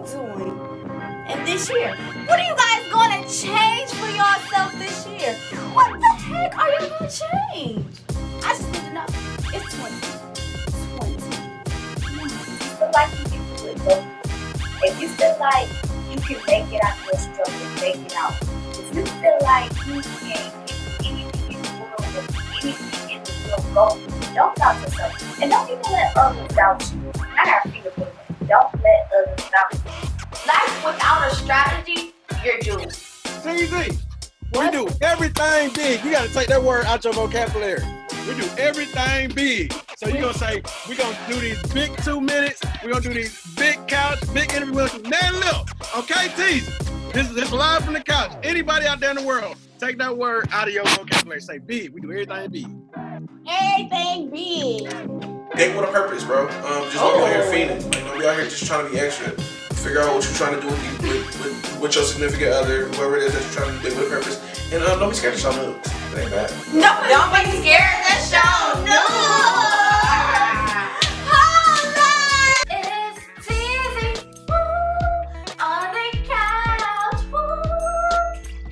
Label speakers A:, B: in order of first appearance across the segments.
A: doing in this year? What are you guys going to change for yourself this year? What the heck are you going to change? I just need to know. It's 2020.
B: Feel like you can do it, though. If you feel like you can make it out of your struggle, make it out. If you feel like you can't get anything in the world, or anything in the world, go. Don't doubt yourself. And don't even let others doubt you. I got fear for that. Don't let others doubt you.
A: Life without a strategy, you're doomed.
C: Tezzie, we do everything big. You got to take that word out your vocabulary. We do everything big. So you're going to say, we're going to do these big 2 minutes. We're going to do these big couch, big interview. We're going to do man look. Okay, Tezzie? This is live from the couch. Anybody out there in the world, take that word out of your vocabulary. Say big. We do everything big.
A: Everything big.
D: Date with a purpose, bro. Just don't go here fiending. Like, don't be out here just trying to be extra. Figure out what you're trying to do with your significant other, whoever it is that you're trying to date with a purpose. And don't be scared to show nudes. It ain't bad.
A: Don't be scared to show no. It's Tezzie, woo, on the couch, woo.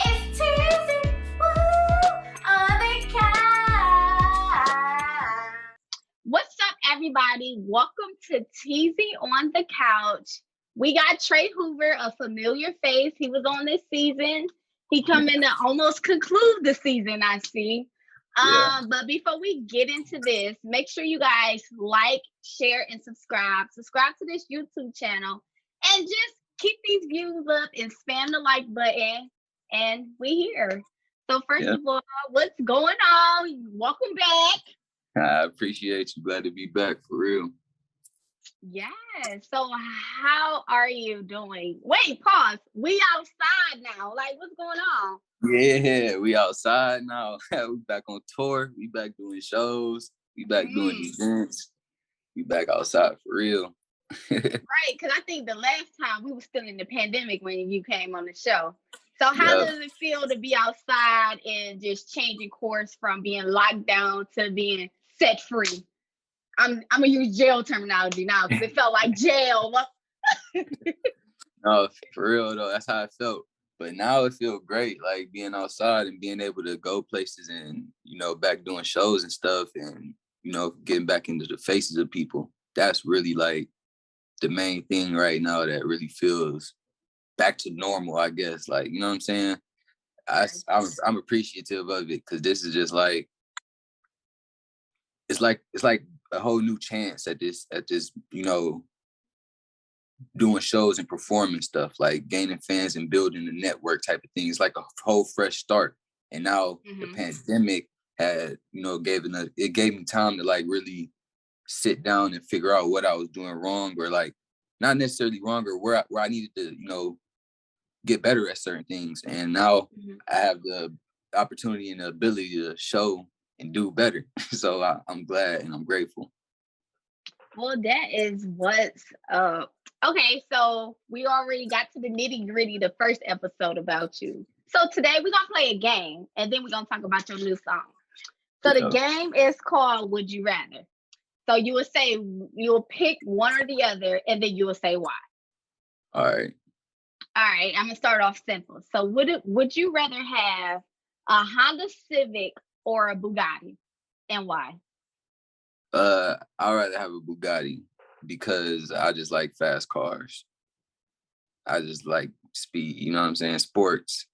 A: It's Tezzie, woo, on the couch.
E: What's up, everybody? Welcome to Tezzie on the couch. We got Trey Hoover, a familiar face. He was on this season. He coming to almost conclude the season, I see. But before we get into this, make sure you guys like, share, and subscribe. Subscribe to this YouTube channel. And just keep these views up and spam the like button. And we here. So first of all, what's going on? Welcome back.
F: I appreciate you. Glad to be back for real.
E: Yeah. So how are you doing? Wait, pause. We outside now. Like, what's going on?
F: Yeah, we outside now. We back on tour. We back doing shows. We back doing events. We back outside for real.
E: Right, because I think the last time we were still in the pandemic when you came on the show. So how does it feel to be outside and just changing course from being locked down to being set free? I'm gonna use jail terminology now because it felt like jail.
F: No, for real though, that's how it felt. But now it feels great, like being outside and being able to go places and, back doing shows and stuff and, getting back into the faces of people. That's really like the main thing right now that really feels back to normal, I guess. Like, you know what I'm saying? I'm appreciative of it because this is just like, it's like a whole new chance at this, doing shows and performing stuff, like gaining fans and building a network type of thing. It's like a whole fresh start. And now the pandemic had, gave me time to like really sit down and figure out what I was doing wrong or like not necessarily wrong or where I needed to, get better at certain things. And now I have the opportunity and the ability to show and do better. So I'm glad and I'm grateful.
E: Well, that is what's up. Okay, so we already got to the nitty-gritty, the first episode about you. So today we're going to play a game, and then we're going to talk about your new song. So the game is called Would You Rather. So you will pick one or the other, and then you will say why.
F: All right,
E: I'm going to start off simple. So would you rather have a Honda Civic or a Bugatti, and why?
F: I'd rather have a Bugatti because I just like fast cars. I just like speed, you know what I'm saying? Sports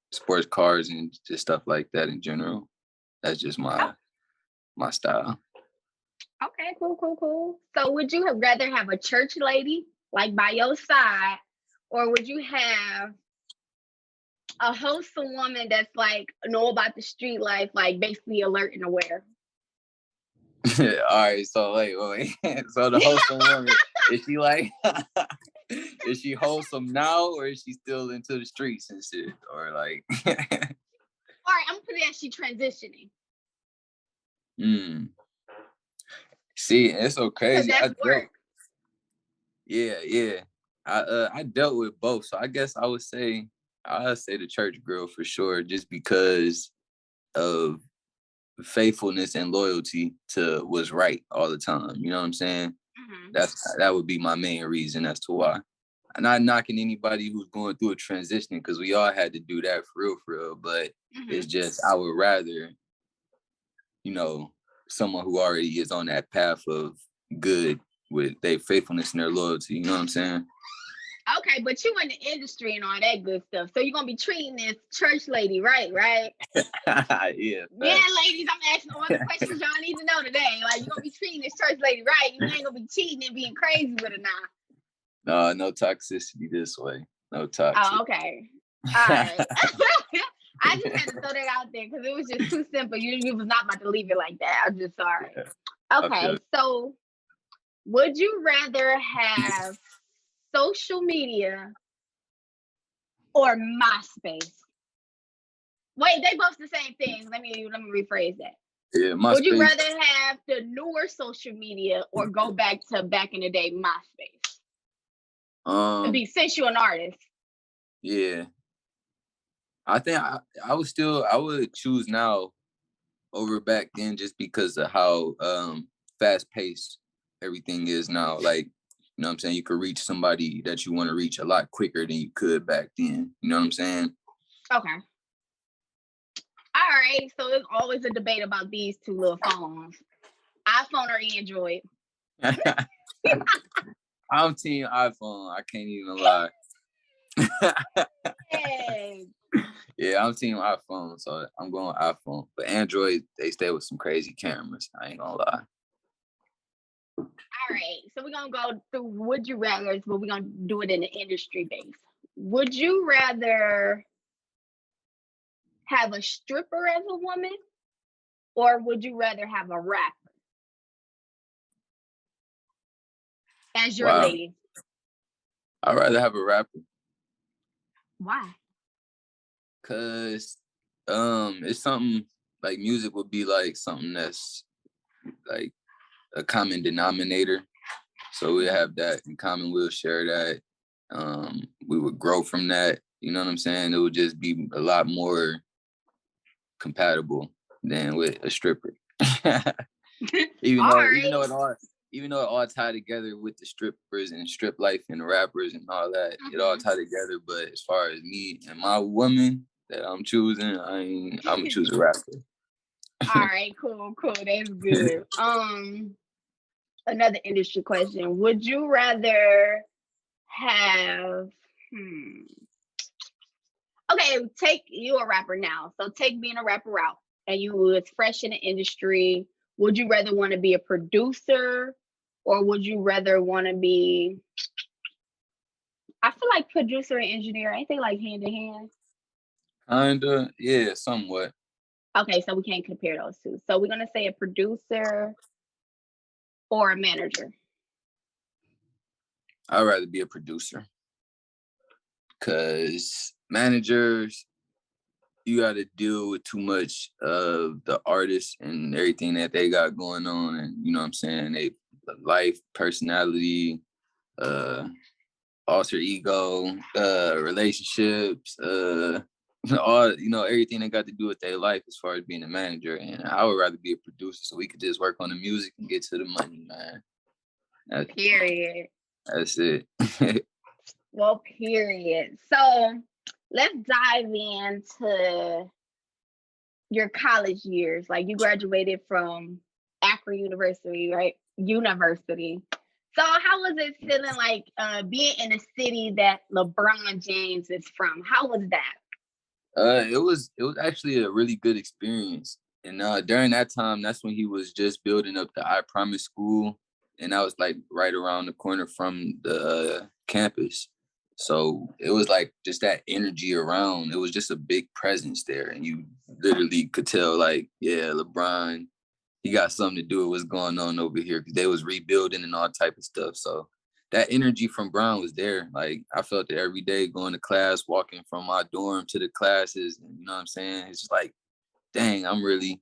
F: cars and just stuff like that in general. That's just my style.
E: Okay, cool. So would you rather have a church lady like by your side, or would you have a wholesome woman that's like know about the street life, like basically alert and aware?
F: All right, so wait. So the wholesome woman, is she like, is she wholesome now, or is she still into the streets and shit, or like?
E: All right, I'm putting that she transitioning.
F: See, it's so crazy.
E: Yeah.
F: I dealt with both, so I guess I'd say the church girl for sure, just because of faithfulness and loyalty to what's right all the time. You know what I'm saying? That would be my main reason as to why not knocking anybody who's going through a transition, because we all had to do that for real. But it's just, I would rather, you know, someone who already is on that path of good with their faithfulness and their loyalty. You know what I'm saying?
E: Okay, but you in the industry and all that good stuff. So you're going to be treating this church lady right?
F: Yeah.
E: Yeah, ladies, I'm asking all the questions y'all need to know today. Like, you're going to be treating this church lady right. You ain't going to be cheating and being crazy with her now.
F: No toxicity this way. No toxic.
E: Oh, okay. All right. I just had to throw that out there because it was just too simple. You was not about to leave it like that. I'm just sorry. Yeah. Okay, so would you rather have social media or MySpace? Wait, they both the same thing. Let me rephrase that.
F: Yeah, MySpace.
E: Would you rather have the newer social media or go back in the day MySpace? Since you're an artist.
F: Yeah. I think I would choose now over back then, just because of how fast paced everything is now. Like, you know what I'm saying? You could reach somebody that you want to reach a lot quicker than you could back then. You know what I'm saying?
E: Okay. All right. So there's always a debate about these two little phones. iPhone or Android?
F: I'm team iPhone. I can't even lie.
E: Hey.
F: Yeah, I'm team iPhone, so I'm going iPhone. But Android, they stay with some crazy cameras. I ain't gonna lie.
E: All right, so we're gonna go through would you rather, but we're gonna do it in the industry base. Would you rather have a stripper as a woman, or would you rather have a rapper as your lady?
F: I'd rather have a rapper.
E: Why?
F: Cause it's something like music would be like something that's like a common denominator. So we have that in common. We'll share that. We would grow from that. You know what I'm saying? It would just be a lot more compatible than with a stripper. even though it all tied together with the strippers and strip life and the rappers and all that, it all tied together. But as far as me and my woman that I'm choosing, I'm gonna choose a rapper.
E: All right, cool. That's good. Another industry question. Would you rather have okay, take you a rapper now. So take being a rapper out and you was fresh in the industry. Would you rather want to be a producer or would you rather want to be, I feel like producer and engineer, ain't they like hand in hand?
F: Kinda, yeah, somewhat.
E: Okay, so we can't compare those two. So we're gonna say a producer or a manager.
F: I'd rather be a producer. Cause managers, you got to deal with too much of the artists and everything that they got going on, and you know what I'm saying, they life, personality, alter ego, relationships, all, you know, everything that got to do with their life as far as being a manager. And I would rather be a producer so we could just work on the music and get to the money, man.
E: Period.
F: That's it.
E: Well, period. So let's dive into your college years. Like you graduated from Akron University, right? University. So how was it feeling like being in a city that LeBron James is from? How was that?
F: It was actually a really good experience. And during that time, that's when he was just building up the I Promise School. And I was like right around the corner from the campus. So it was like just that energy around. It was just a big presence there. And you literally could tell like, yeah, LeBron, he got something to do with what's going on over here because they was rebuilding and all type of stuff. So that energy from Brown was there. Like I felt it every day going to class, walking from my dorm to the classes. And you know what I'm saying? It's just like, dang, I'm really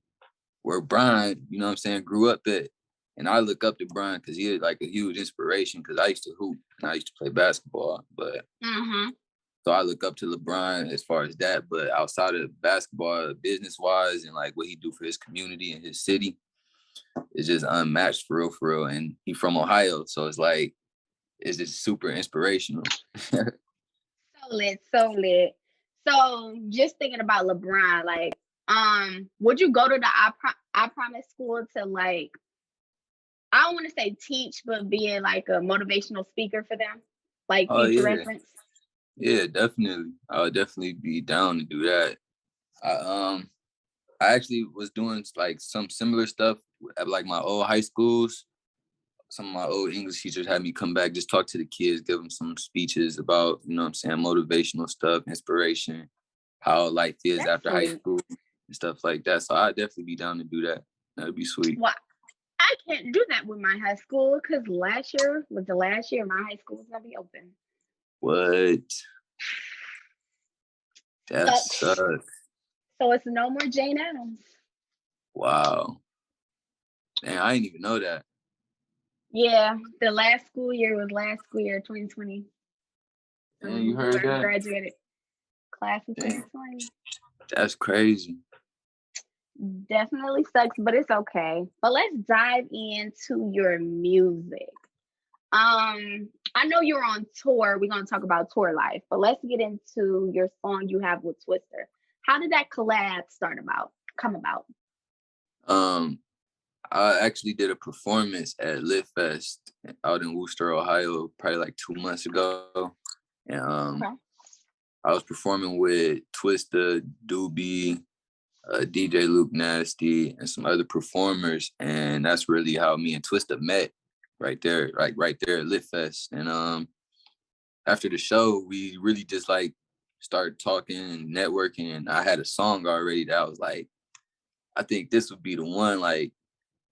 F: where Brian, you know what I'm saying, grew up at. And I look up to Brian because he is like a huge inspiration because I used to hoop and I used to play basketball. But so I look up to LeBron as far as that. But outside of basketball, business-wise, and like what he do for his community and his city, it's just unmatched for real. And he from Ohio. So it's like is just super inspirational.
E: So lit, so lit. So just thinking about LeBron, like, would you go to the I Promise school to like, I don't want to say teach, but being like a motivational speaker for them, like
F: Oh
E: future
F: yeah,
E: reference?
F: yeah, definitely. I would definitely be down to do that. I actually was doing like some similar stuff at like my old high schools. Some of my old English teachers had me come back, just talk to the kids, give them some speeches about, you know what I'm saying, motivational stuff, inspiration, how life is
E: That's
F: after high
E: sweet.
F: school and stuff like that. So I'd definitely be down to do that. That'd be sweet.
E: Well, I can't do that with my high school because last year was the last year my high school was gonna be open.
F: What? That
E: Sucks.
F: sucks.
E: So it's no more Jane Addams.
F: Wow. Man, I didn't even know that.
E: Yeah, the last school year was last school year, 2020.
F: Man, you heard that?
E: Graduated class of
F: Damn.
E: 2020.
F: That's crazy.
E: Definitely sucks, but it's okay. But let's dive into your music. I know you're on tour. We're gonna talk about tour life, but let's get into your song you have with Twister. How did that collab come about?
F: I actually did a performance at Lit Fest out in Worcester, Ohio, probably like 2 months ago. And
E: Okay.
F: I was performing with Twista, Doobie, DJ Luke Nasty, and some other performers. And that's really how me and Twista met right there, right there at Lit Fest. And after the show, we really just like started talking and networking. And I had a song already that I was like, I think this would be the one, like,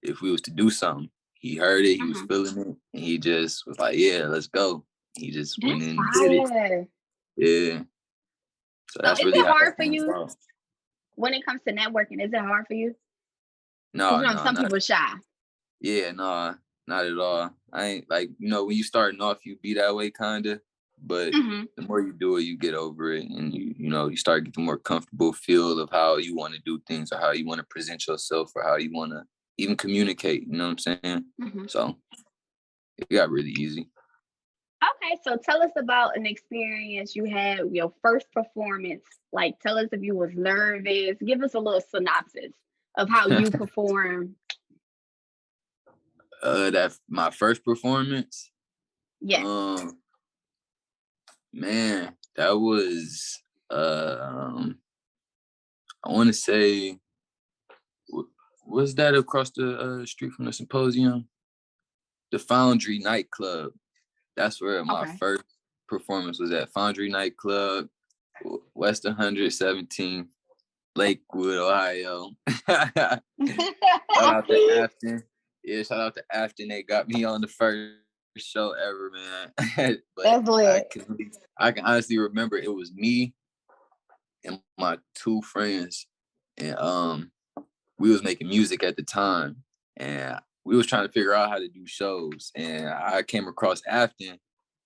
F: if we was to do something. He heard it, he was feeling it, and he just was like, yeah, let's go. He just went in and did it. Yeah. So that's
E: is
F: really
E: it
F: how
E: hard
F: that
E: for
F: came
E: you
F: about.
E: when it comes to networking? Is it hard for you?
F: No,
E: Some people are shy.
F: Yeah, no, not at all. I ain't like, when you starting off, you be that way kinda, but the more you do it, you get over it, and you start getting more comfortable feel of how you want to do things or how you want to present yourself or how you want to even communicate. You know what I'm saying? So it got really easy.
E: Okay, so tell us about an experience you had, your first performance. Like, tell us if you was nervous. Give us a little synopsis of how you performed.
F: That my first performance.
E: Yeah.
F: Man, that was I want to say, was that across the street from the Symposium? The Foundry nightclub. That's where my first performance was at. Foundry nightclub, West 117th, Lakewood, Ohio. Shout out to Afton. Yeah, shout out to Afton. They got me on the first show ever, man. But
E: that's lit.
F: I can honestly remember it was me and my two friends, and we was making music at the time, and we was trying to figure out how to do shows. And I came across Afton.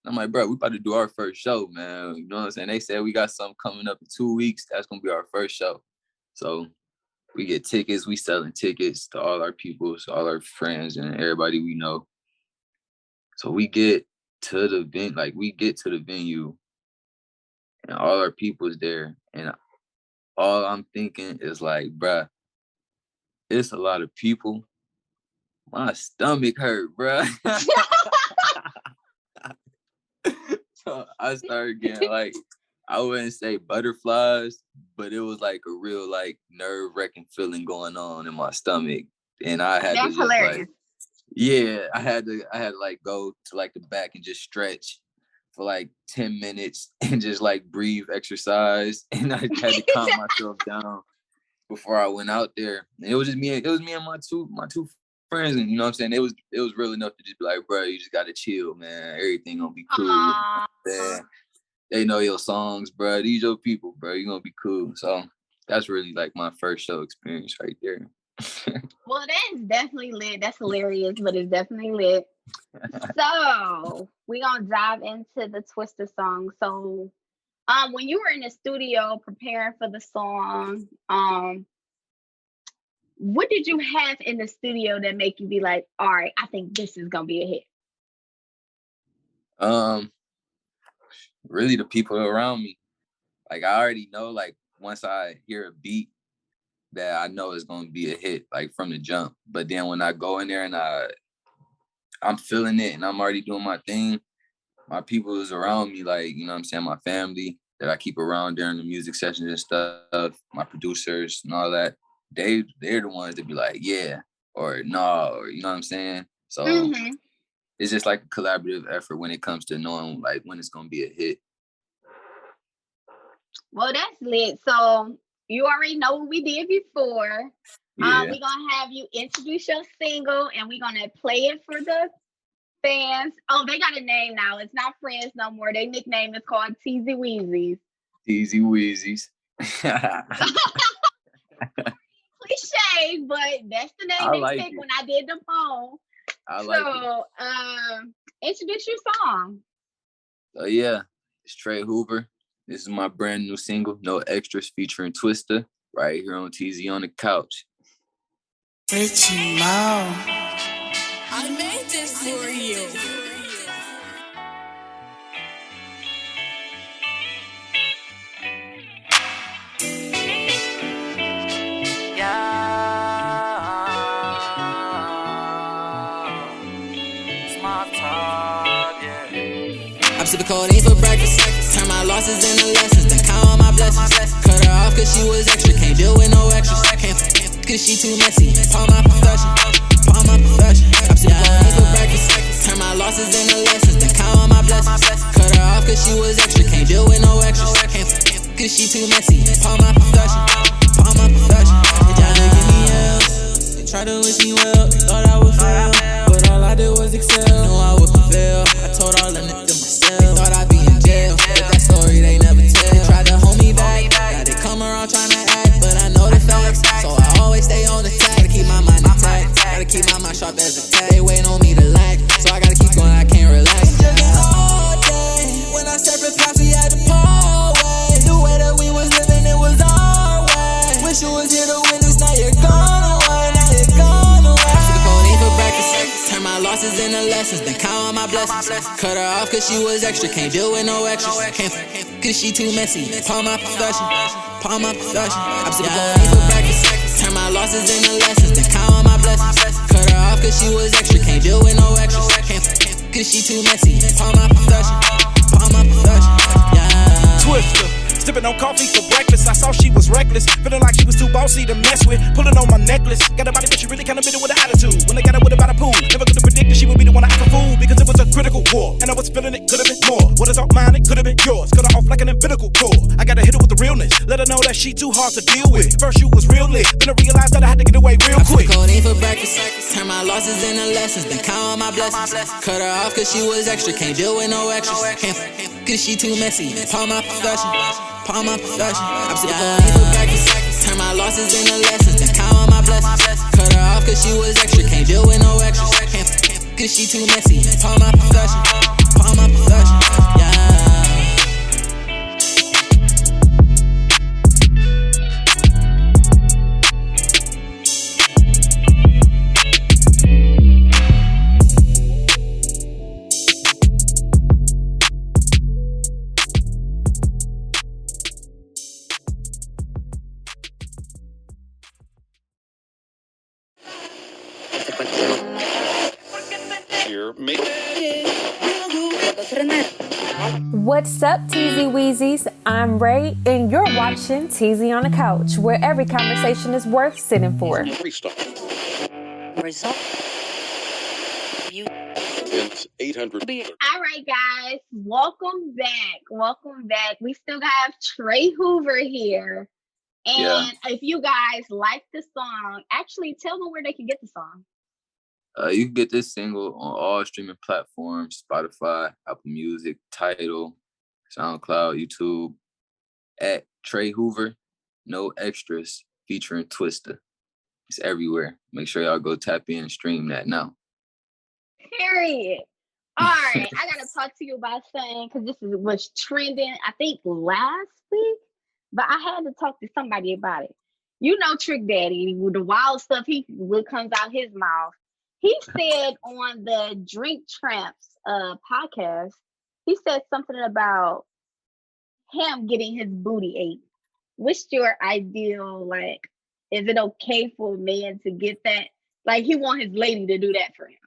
F: I'm like, bro, we about to do our first show, man. You know what I'm saying? They said we got something coming up in 2 weeks. That's gonna be our first show. So we get tickets. We selling tickets to all our people, to all our friends and everybody we know. So we get to the venue, and all our people is there. And all I'm thinking is like, bruh, it's a lot of people. My stomach hurt, bruh. So I started getting like, I wouldn't say butterflies, but it was like a real like nerve-wracking feeling going on in my stomach. And I had
E: That's
F: to just
E: hilarious.
F: like, yeah, I had to like go to like the back and just stretch for like 10 minutes and just like breathe, exercise. And I had to calm myself down before I went out there. And it was just me and my two friends, and you know what I'm saying? It was real enough to just be like, bro, you just gotta chill, man. Everything gonna be cool. You know, they know your songs, bro. These your people, bro. You gonna be cool. So that's really like my first show experience right there.
E: Well, that is definitely lit. That's hilarious, but it's definitely lit. So we're gonna dive into the Twister song. So when you were in the studio preparing for the song, what did you have in the studio that make you be like, all right, I think this is gonna be a hit?
F: Really the people around me. Like I already know, like once I hear a beat that I know is gonna be a hit, like from the jump. But then when I go in there and I'm feeling it and I'm already doing my thing, my people is around me, like, you know what I'm saying, my family that I keep around during the music sessions and stuff, my producers and all that, they're the ones that be like, yeah, or no, or you know what I'm saying? So it's just like a collaborative effort when it comes to knowing like when it's gonna be a hit.
E: Well, that's lit. So you already know what we did before.
F: Yeah.
E: We're gonna have you introduce your single and we're gonna play it for the fans. Oh, they got a name now. It's not Friends no more. Their nickname is called Tezzie Weezies.
F: Tezzie Weezies.
E: Cliche, but that's the name they
F: like
E: picked
F: it.
E: when I did the poll. Introduce your song.
F: Yeah, it's Trey Hoover. This is my brand new single, No Extras, featuring Twista, right here on Tezzie on the Couch.
G: Richie Mo, I made this for you. I'm sipping codeine for breakfast. Turn my losses into lessons, then count all my blessings. Cut her off cause she was extra, can't deal with no extras. Can't cause she too messy. Pawn my profession, pawn my profession. I'm sipping codeine for breakfast. Turn my losses into lessons, then count all my blessings. Cut her off cause she was extra, can't deal with no extras. Can't cause she too messy. Pawn my profession, pawn my profession. They tried to give me L's, they tried to wish me well, they thought I would fail, but all I did was excel. Knew I would prevail. I told all them niggas myself. They thought I'd be in jail, but that story they never tell. They tried to hold me back, now they come around trying to act, but I know the facts, so I always stay on the track. Gotta keep my mind intact, gotta keep my mind sharp as a tack. They waiting on me to lack, so I gotta keep going, I can't relax. All day, when I separate paths, we had to part ways. The way that we was living, it was our way. Wish you was here to witness, now you're gone away, now you're gone away. I took a codeine for breakfast, turn my losses into lessons, then count all my blessings. Cut her off cause she was extra, can't deal with no extras. Can't cause she too messy. Pawn my profession, pawn my profession. I'm sipping codeine for breakfast, turn my losses into lessons, then count all my blessings. Cut her off cause she was extra, can't deal with no extras. Can't cause she too messy. Pawn my profession, pawn my profession. Yeah.
H: Twister. Sipping on coffee for breakfast, I saw she was reckless. Feeling like she was too bossy to mess with. Pulling on my necklace. Got a body, but she really kinda bitter with an attitude. When I got her with about a pool, never could've predicted she would be the one I act a fool. Because it was a critical war, and I was feeling it, could've been more. What is all mine, it could've been yours. Cut her off like an umbilical cord. I gotta hit her with the realness, let her know that she too hard to deal with. First you was real lit, then I realized that I had to get away real quick.
G: Codeine for breakfast, turn my losses into lessons, then count all my blessings. Cut her off cause she was extra, can't deal with no extras. Can't cause she too messy. Pawn my profession, pawn my profession. I'm sipping codeine for breakfast, turn my losses into lessons, then count all my blessings. Cut her off cause she was extra, can't deal with no extras. Can't cause she too messy. Pawn my profession, pawn my profession. Yeah.
I: What's up, Teezy Weezies? I'm Ray, and you're watching Tezzie on the Couch, where every conversation is worth sitting for.
E: Result. It's 800. All right, guys, welcome back. Welcome back. We still have Trey Hoover here. And if you guys like the song, actually tell them where they can get the song.
F: You can get this single on all streaming platforms: Spotify, Apple Music, Tidal, SoundCloud, YouTube, at Trey Hoover, No Extras, featuring Twista. It's everywhere. Make sure y'all go tap in and stream that now.
E: Period. All right, I gotta talk to you about something because this was trending, I think, last week, but I had to talk to somebody about it. You know, Trick Daddy, with the wild stuff what comes out his mouth. He said on the Drink Tramps podcast he said something about him getting his booty ate. What's your ideal, like, is it okay for a man to get that? Like, he want his lady to do that for him.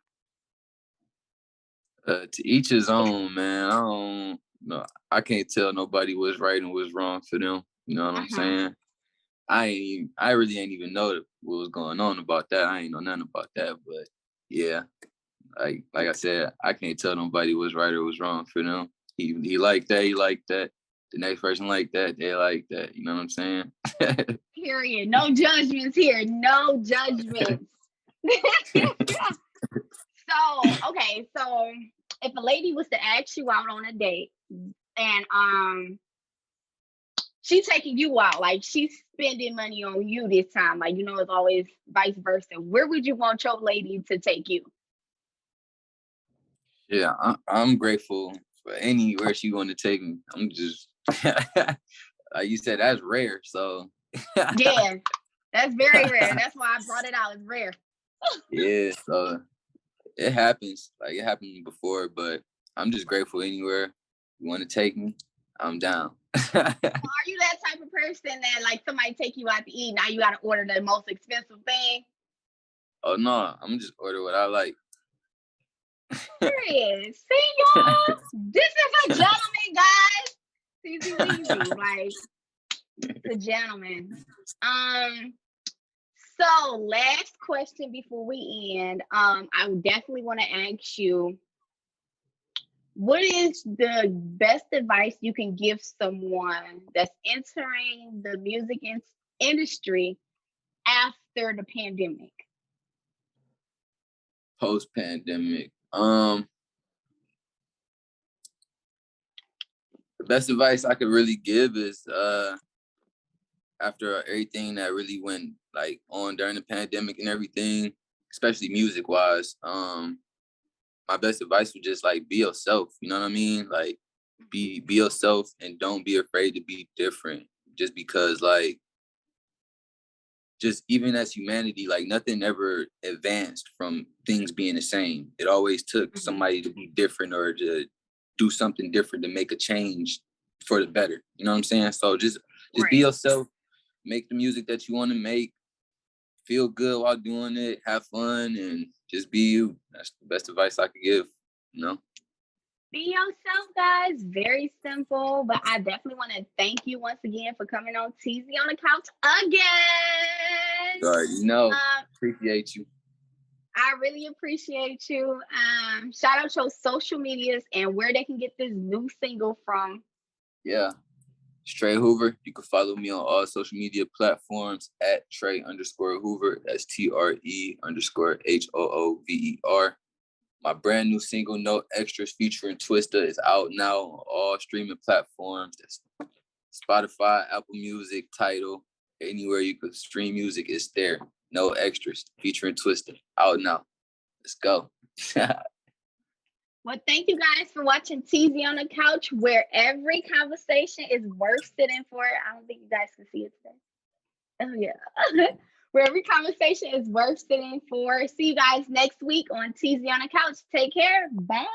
F: To each his own, man. I don't know. I can't tell nobody what's right and what's wrong for them. You know what I'm saying? I really ain't even know what was going on about that. I ain't know nothing about that. But yeah, like I said, I can't tell nobody what's right or what's wrong for them. He like that, he like that. The next person like that, they like that. You know what I'm saying?
E: Period. No judgments here. No judgments. So if a lady was to ask you out on a date and she's taking you out, like she's spending money on you this time, like, you know, it's always vice versa, where would you want your lady to take you?
F: Yeah, I'm grateful for anywhere she want to take me. I'm just like you said, that's rare. So
E: yeah, that's very rare. That's why I brought it out. It's rare.
F: Yeah, so it happens. Like it happened before, but I'm just grateful anywhere you want to take me, I'm down.
E: So are you that type of person that like somebody take you out to eat, now you got to order the most expensive thing?
F: Oh no, I'm just order what I like.
E: Serious. See, y'all, this is a gentleman, guys. TZOTC, like, it's a gentleman. So last question before we end. I would definitely want to ask you, what is the best advice you can give someone that's entering the music industry after the pandemic?
F: Post-pandemic. The best advice I could really give is after everything that really went like on during the pandemic and everything, especially music wise, my best advice would just like be yourself. You know what I mean? Like be yourself and don't be afraid to be different. Just because like just even as humanity, like nothing ever advanced from things being the same. It always took somebody to be different or to do something different to make a change for the better. You know what I'm saying? So just be yourself, make the music that you want to make, feel good while doing it, have fun, and just be you. That's the best advice I could give, you know?
E: Be yourself, guys. Very simple, but I definitely want to thank you once again for coming on Tezzie on the Couch again.
F: You know, appreciate you.
E: I really appreciate you. Shout out your social medias and where they can get this new single from.
F: Yeah, it's Trey Hoover. You can follow me on all social media platforms at Trey_Hoover. That's TRE_HOOVER. My brand new single, No Extras, featuring Twista, is out now on all streaming platforms. That's Spotify, Apple Music, Tidal, anywhere you could stream music, it's there. No Extras, featuring Twista, out now. Let's go.
E: Well, thank you guys for watching Tezzie on the Couch, where every conversation is worth sitting for. I don't think you guys can see it today. Oh, yeah. Where every conversation is worth sitting for. See you guys next week on Tezzie on the Couch. Take care. Bye.